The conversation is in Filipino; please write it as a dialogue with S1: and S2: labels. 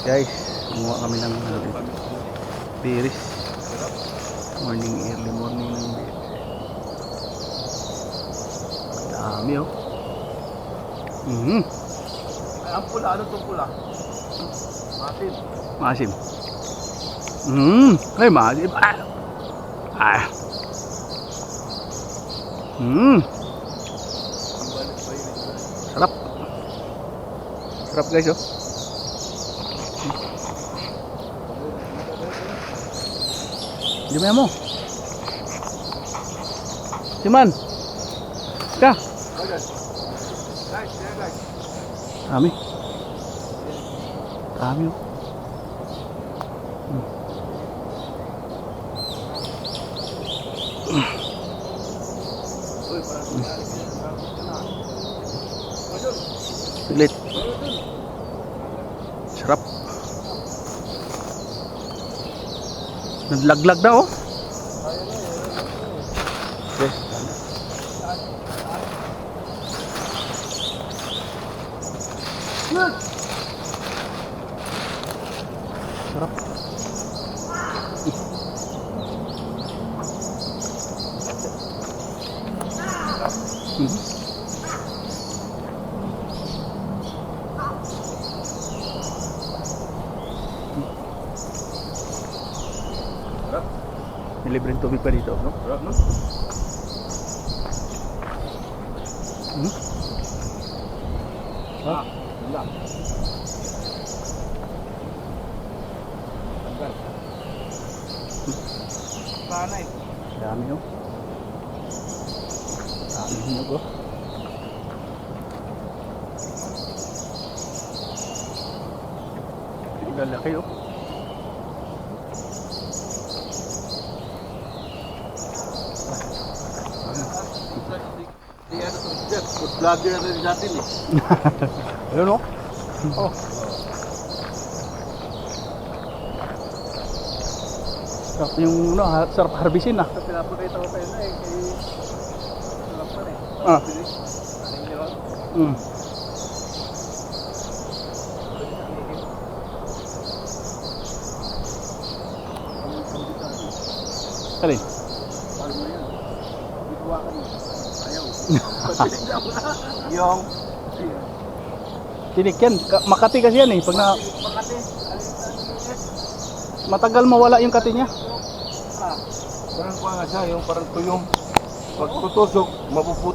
S1: Guys, kumuha kami ng biris. Morning, early morning ng biris. Dami oh.
S2: Ay, ang pula, ano itong pula? Masin.
S1: Masim. Ay, masim. Sarap. Sarap guys oh. Diyan mo. Siman. Ka. Kami. Kami oh. Pilit. Sarap. Naglaglag na oh. Okay. Sarap. May libreng tubig pa dito, no?
S2: Sarap, no? Wala. Tanggal. Panay.
S1: Dami oh. Dami hinog oh. Lalaki oh.
S2: Food vlogger na rin natin eh.
S1: Ayun oh. Oh. Sarap yung no, sarap harbisin ah.
S2: Ito pinapakita ko kayo na eh. Kay... Sarap pa rin.
S1: Ah.
S2: Aning nyo.
S1: Alin?
S2: Paano mo yan? Bigwa ka mo. Ayaw. Yung...
S1: Tinik yan. Makati kasi yan eh. Pag na
S2: Makati.
S1: matagal mawala yung kati niya.
S2: Parang kuha nga siya. Yung parang tuyong. Pag tutusok, mapuputi.